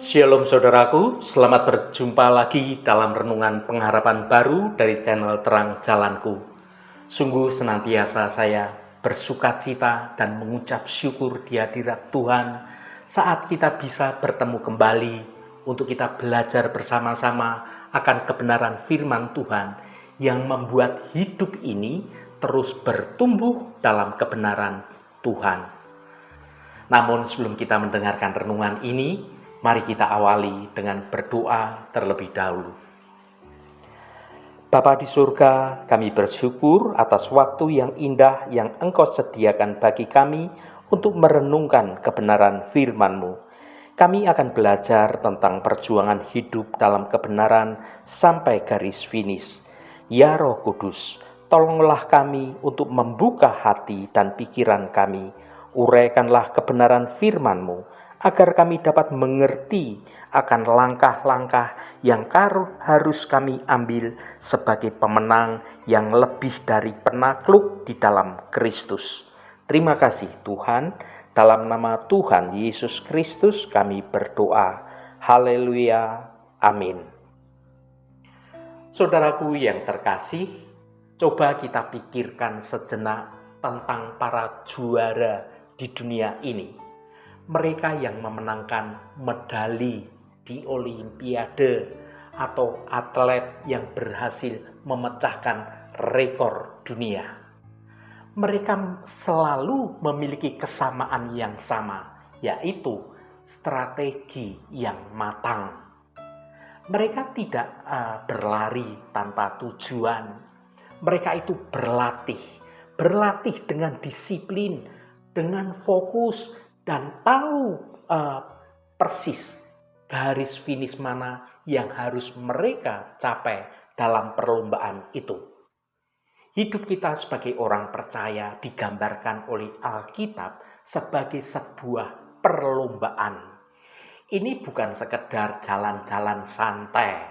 Shalom saudaraku, selamat berjumpa lagi dalam renungan pengharapan baru dari channel Terang Jalanku. Sungguh senantiasa saya bersukacita dan mengucap syukur di hadirat Tuhan saat kita bisa bertemu kembali untuk kita belajar bersama-sama akan kebenaran firman Tuhan yang membuat hidup ini terus bertumbuh dalam kebenaran Tuhan. Namun sebelum kita mendengarkan renungan ini, mari kita awali dengan berdoa terlebih dahulu. Bapa di surga, kami bersyukur atas waktu yang indah yang Engkau sediakan bagi kami untuk merenungkan kebenaran firman-Mu. Kami akan belajar tentang perjuangan hidup dalam kebenaran sampai garis finish. Ya Roh Kudus, tolonglah kami untuk membuka hati dan pikiran kami. Uraikanlah kebenaran firman-Mu, agar kami dapat mengerti akan langkah-langkah yang harus kami ambil sebagai pemenang yang lebih dari penakluk di dalam Kristus. Terima kasih Tuhan, dalam nama Tuhan Yesus Kristus kami berdoa. Haleluya, amin. Saudaraku yang terkasih, coba kita pikirkan sejenak tentang para juara di dunia ini. Mereka yang memenangkan medali di Olimpiade atau atlet yang berhasil memecahkan rekor dunia. Mereka selalu memiliki kesamaan yang sama, yaitu strategi yang matang. Mereka tidak berlari tanpa tujuan. Mereka itu berlatih dengan disiplin, dengan fokus, dan tahu persis garis finish mana yang harus mereka capai dalam perlombaan itu. Hidup kita sebagai orang percaya digambarkan oleh Alkitab sebagai sebuah perlombaan. Ini bukan sekedar jalan-jalan santai,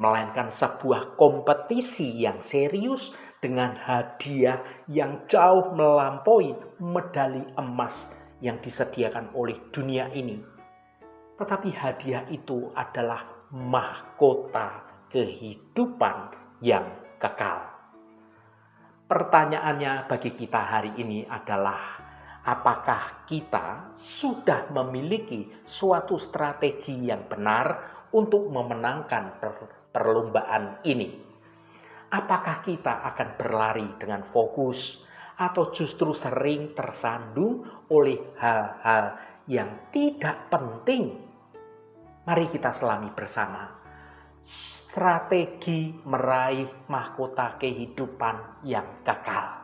melainkan sebuah kompetisi yang serius dengan hadiah yang jauh melampaui medali emas yang disediakan oleh dunia ini. Tetapi hadiah itu adalah mahkota kehidupan yang kekal. Pertanyaannya bagi kita hari ini adalah, apakah kita sudah memiliki suatu strategi yang benar untuk memenangkan perlombaan ini? Apakah kita akan berlari dengan fokus, atau justru sering tersandung oleh hal-hal yang tidak penting? Mari kita selami bersama strategi meraih mahkota kehidupan yang kekal.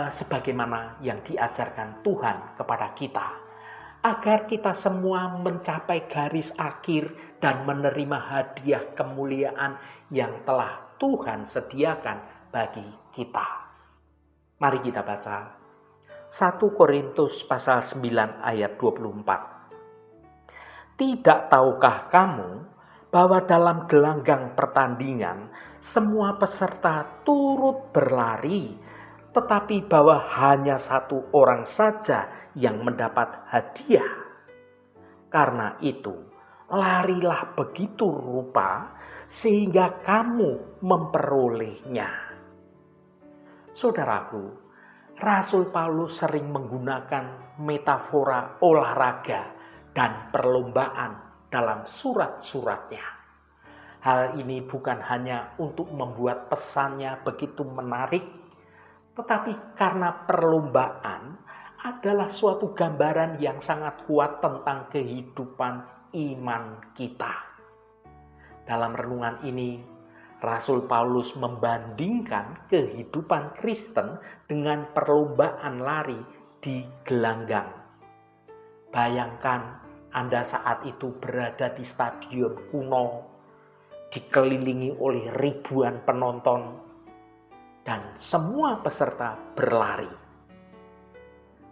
Sebagaimana yang diajarkan Tuhan kepada kita, agar kita semua mencapai garis akhir dan menerima hadiah kemuliaan yang telah Tuhan sediakan bagi kita. Mari kita baca 1 Korintus pasal 9 ayat 24. Tidak tahukah kamu bahwa dalam gelanggang pertandingan semua peserta turut berlari, tetapi bahwa hanya satu orang saja yang mendapat hadiah? Karena itu, larilah begitu rupa sehingga kamu memperolehnya. Saudaraku, Rasul Paulus sering menggunakan metafora olahraga dan perlombaan dalam surat-suratnya. Hal ini bukan hanya untuk membuat pesannya begitu menarik, tetapi karena perlombaan adalah suatu gambaran yang sangat kuat tentang kehidupan iman kita. Dalam renungan ini, Rasul Paulus membandingkan kehidupan Kristen dengan perlombaan lari di gelanggang. Bayangkan Anda saat itu berada di stadion kuno, dikelilingi oleh ribuan penonton, dan semua peserta berlari.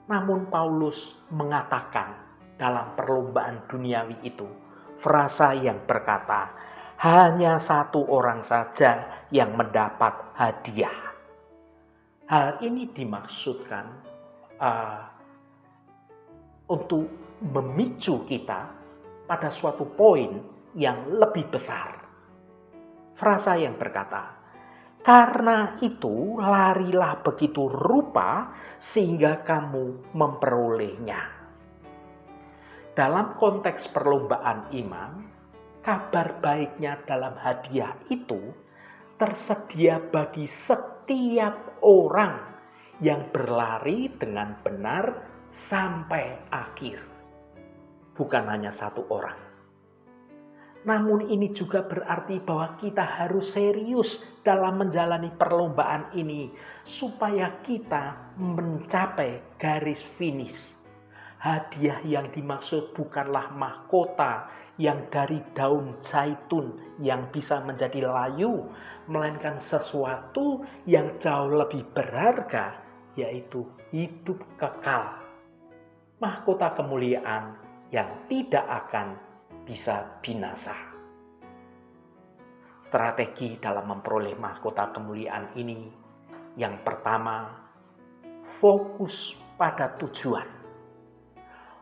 Namun Paulus mengatakan dalam perlombaan duniawi itu, frasa yang berkata, hanya satu orang saja yang mendapat hadiah. Hal ini dimaksudkan untuk memicu kita pada suatu poin yang lebih besar. Frasa yang berkata, "Karena itu larilah begitu rupa sehingga kamu memperolehnya." Dalam konteks perlombaan iman, kabar baiknya dalam hadiah itu tersedia bagi setiap orang yang berlari dengan benar sampai akhir. Bukan hanya satu orang. Namun ini juga berarti bahwa kita harus serius dalam menjalani perlombaan ini supaya kita mencapai garis finish. Hadiah yang dimaksud bukanlah mahkota yang dari daun zaitun yang bisa menjadi layu, melainkan sesuatu yang jauh lebih berharga, yaitu hidup kekal. Mahkota kemuliaan yang tidak akan bisa binasa. Strategi dalam memperoleh mahkota kemuliaan ini, yang pertama, fokus pada tujuan.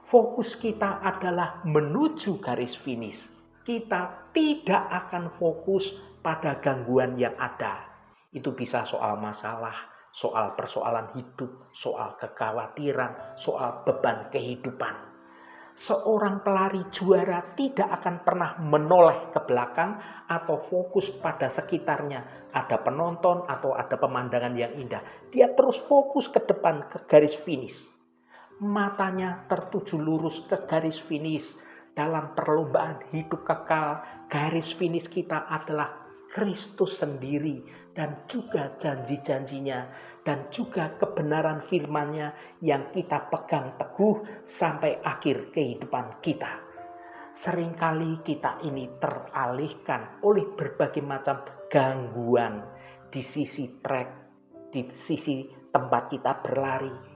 Fokus kita adalah menuju garis finish. Kita tidak akan fokus pada gangguan yang ada. Itu bisa soal masalah, soal persoalan hidup, soal kekhawatiran, soal beban kehidupan. Seorang pelari juara tidak akan pernah menoleh ke belakang atau fokus pada sekitarnya. Ada penonton atau ada pemandangan yang indah. Dia terus fokus ke depan, ke garis finish. Matanya tertuju lurus ke garis finish. Dalam perlombaan hidup kekal, garis finish kita adalah Kristus sendiri dan juga janji-janjinya dan juga kebenaran firman-Nya yang kita pegang teguh sampai akhir kehidupan kita. Seringkali kita ini teralihkan oleh berbagai macam gangguan di sisi trek, di sisi tempat kita berlari.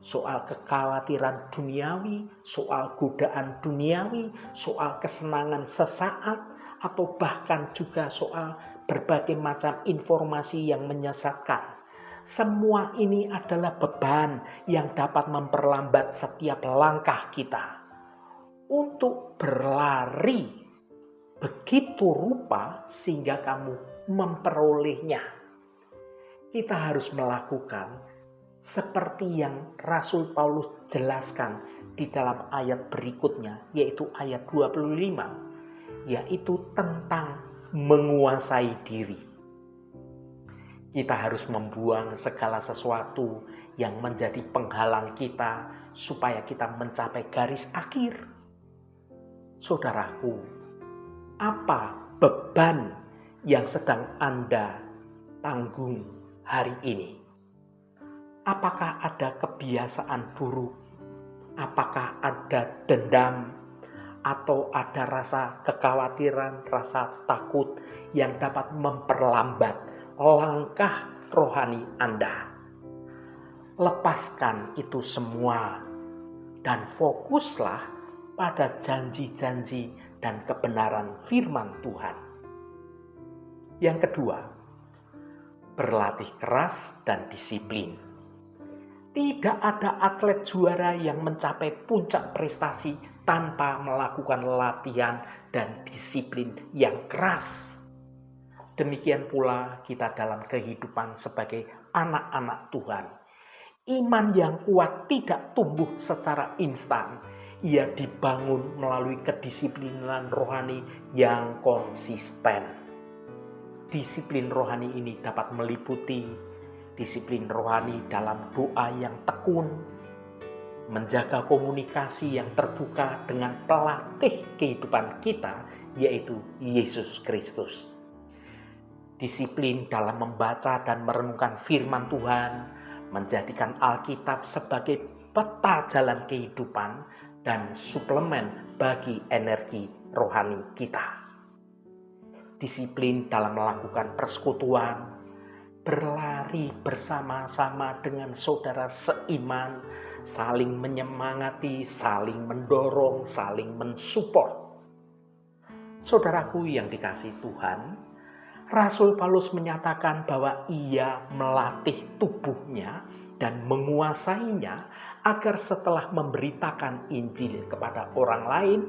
Soal kekhawatiran duniawi, soal godaan duniawi, soal kesenangan sesaat, atau bahkan juga soal berbagai macam informasi yang menyesatkan. Semua ini adalah beban yang dapat memperlambat setiap langkah kita. Untuk berlari begitu rupa sehingga kamu memperolehnya. Kita harus melakukan seperti yang Rasul Paulus jelaskan di dalam ayat berikutnya, yaitu ayat 25. Yaitu tentang menguasai diri. Kita harus membuang segala sesuatu yang menjadi penghalang kita supaya kita mencapai garis akhir. Saudaraku, apa beban yang sedang Anda tanggung hari ini? Apakah ada kebiasaan buruk? Apakah ada dendam? Atau ada rasa kekhawatiran, rasa takut yang dapat memperlambat langkah rohani Anda? Lepaskan itu semua dan fokuslah pada janji-janji dan kebenaran firman Tuhan. Yang kedua, berlatih keras dan disiplin. Tidak ada atlet juara yang mencapai puncak prestasi tanpa melakukan latihan dan disiplin yang keras. Demikian pula kita dalam kehidupan sebagai anak-anak Tuhan. Iman yang kuat tidak tumbuh secara instan. Ia dibangun melalui kedisiplinan rohani yang konsisten. Disiplin rohani ini dapat meliputi disiplin rohani dalam doa yang tekun, menjaga komunikasi yang terbuka dengan pelatih kehidupan kita, yaitu Yesus Kristus. Disiplin dalam membaca dan merenungkan firman Tuhan, menjadikan Alkitab sebagai peta jalan kehidupan dan suplemen bagi energi rohani kita. Disiplin dalam melakukan persekutuan, berlari bersama-sama dengan saudara seiman, saling menyemangati, saling mendorong, saling mensupport. Saudaraku yang dikasihi Tuhan, Rasul Paulus menyatakan bahwa ia melatih tubuhnya dan menguasainya agar setelah memberitakan Injil kepada orang lain,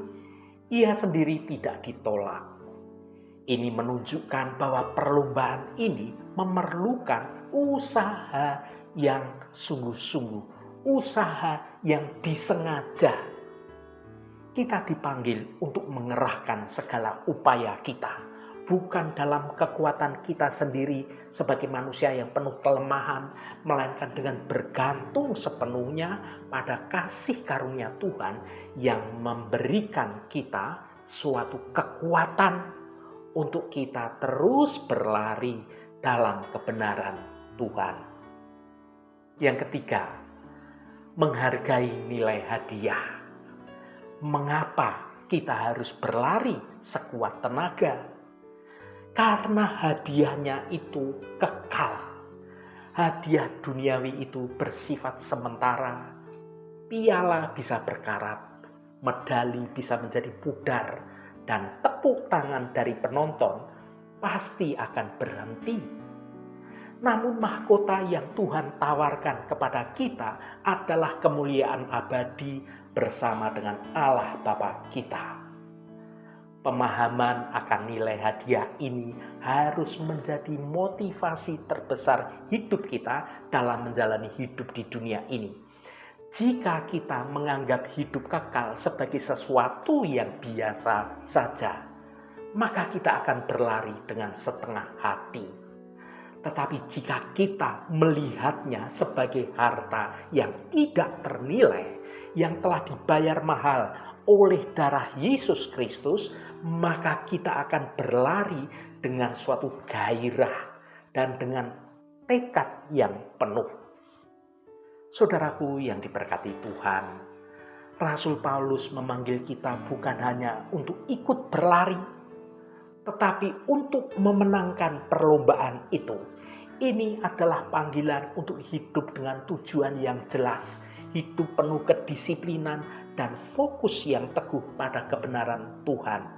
Ia sendiri tidak ditolak. Ini menunjukkan bahwa perlombaan ini memerlukan usaha yang sungguh-sungguh, usaha yang disengaja. Kita dipanggil untuk mengerahkan segala upaya kita, bukan dalam kekuatan kita sendiri sebagai manusia yang penuh kelemahan, melainkan dengan bergantung sepenuhnya pada kasih karunia Tuhan yang memberikan kita suatu kekuatan untuk kita terus berlari dalam kebenaran Tuhan. Yang ketiga, menghargai nilai hadiah. Mengapa kita harus berlari sekuat tenaga? Karena hadiahnya itu kekal. Hadiah duniawi itu bersifat sementara. Piala bisa berkarat, medali bisa menjadi pudar, dan tepuk tangan dari penonton pasti akan berhenti. Namun mahkota yang Tuhan tawarkan kepada kita adalah kemuliaan abadi bersama dengan Allah Bapa kita. Pemahaman akan nilai hadiah ini harus menjadi motivasi terbesar hidup kita dalam menjalani hidup di dunia ini. Jika kita menganggap hidup kekal sebagai sesuatu yang biasa saja, maka kita akan berlari dengan setengah hati. Tetapi jika kita melihatnya sebagai harta yang tidak ternilai, yang telah dibayar mahal oleh darah Yesus Kristus, maka kita akan berlari dengan suatu gairah dan dengan tekad yang penuh. Saudaraku yang diberkati Tuhan, Rasul Paulus memanggil kita bukan hanya untuk ikut berlari, tetapi untuk memenangkan perlombaan itu. Ini adalah panggilan untuk hidup dengan tujuan yang jelas, hidup penuh kedisiplinan dan fokus yang teguh pada kebenaran Tuhan.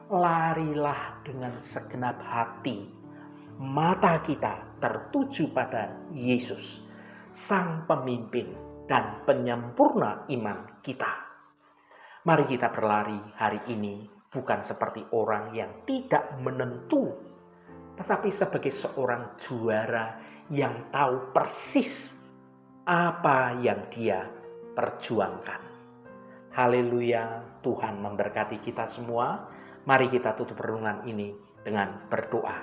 Larilah dengan segenap hati, mata kita tertuju pada Yesus, Sang Pemimpin dan penyempurna iman kita. Mari kita berlari hari ini bukan seperti orang yang tidak menentu, tetapi sebagai seorang juara yang tahu persis apa yang dia perjuangkan. Haleluya, Tuhan memberkati kita semua. Mari kita tutup renungan ini dengan berdoa.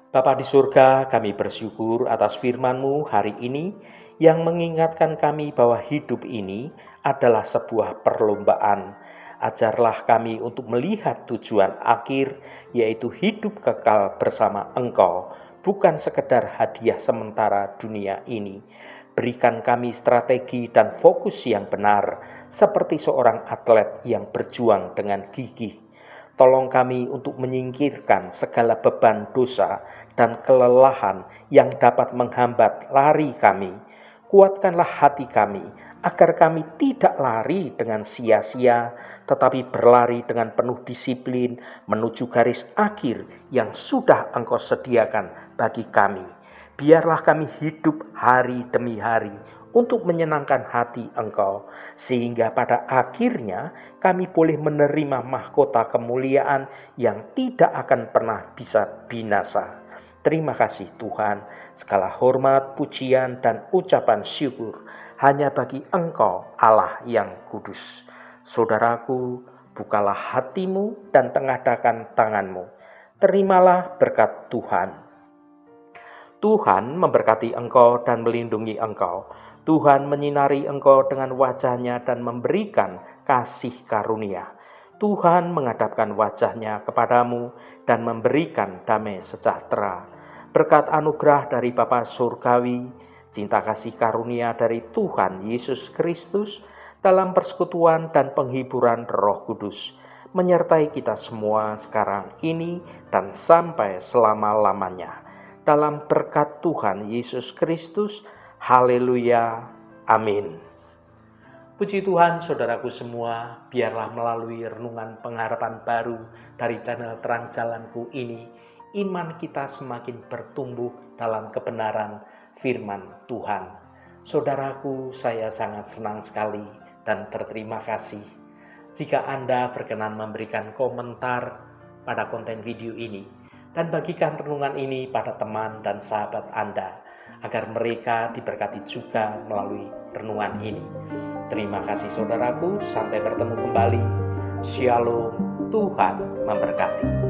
Bapa di surga, kami bersyukur atas firman-Mu hari ini yang mengingatkan kami bahwa hidup ini adalah sebuah perlombaan. Ajarlah kami untuk melihat tujuan akhir, yaitu hidup kekal bersama Engkau, bukan sekedar hadiah sementara dunia ini. Berikan kami strategi dan fokus yang benar, seperti seorang atlet yang berjuang dengan gigih. Tolong kami untuk menyingkirkan segala beban dosa dan kelelahan yang dapat menghambat lari kami. Kuatkanlah hati kami agar kami tidak lari dengan sia-sia, tetapi berlari dengan penuh disiplin menuju garis akhir yang sudah Engkau sediakan bagi kami. Biarlah kami hidup hari demi hari untuk menyenangkan hati Engkau, sehingga pada akhirnya kami boleh menerima mahkota kemuliaan yang tidak akan pernah bisa binasa. Terima kasih Tuhan, segala hormat, pujian, dan ucapan syukur hanya bagi Engkau Allah yang kudus. Saudaraku, bukalah hatimu dan tengadahkan tanganmu. Terimalah berkat Tuhan. Tuhan memberkati engkau dan melindungi engkau. Tuhan menyinari engkau dengan wajah-Nya dan memberikan kasih karunia. Tuhan menghadapkan wajah-Nya kepadamu dan memberikan damai sejahtera. Berkat anugerah dari Bapa Surgawi, cinta kasih karunia dari Tuhan Yesus Kristus, dalam persekutuan dan penghiburan Roh Kudus, menyertai kita semua sekarang ini dan sampai selama-lamanya. Dalam berkat Tuhan Yesus Kristus, haleluya, amin. Puji Tuhan, saudaraku semua, biarlah melalui renungan pengharapan baru dari channel Terang Jalanku ini, iman kita semakin bertumbuh dalam kebenaran firman Tuhan. Saudaraku, saya sangat senang sekali dan berterima kasih. jika Anda berkenan memberikan komentar pada konten video ini dan bagikan renungan ini pada teman dan sahabat Anda agar mereka diberkati juga melalui renungan ini. Terima kasih saudaraku, sampai bertemu kembali. Shalom, Tuhan memberkati.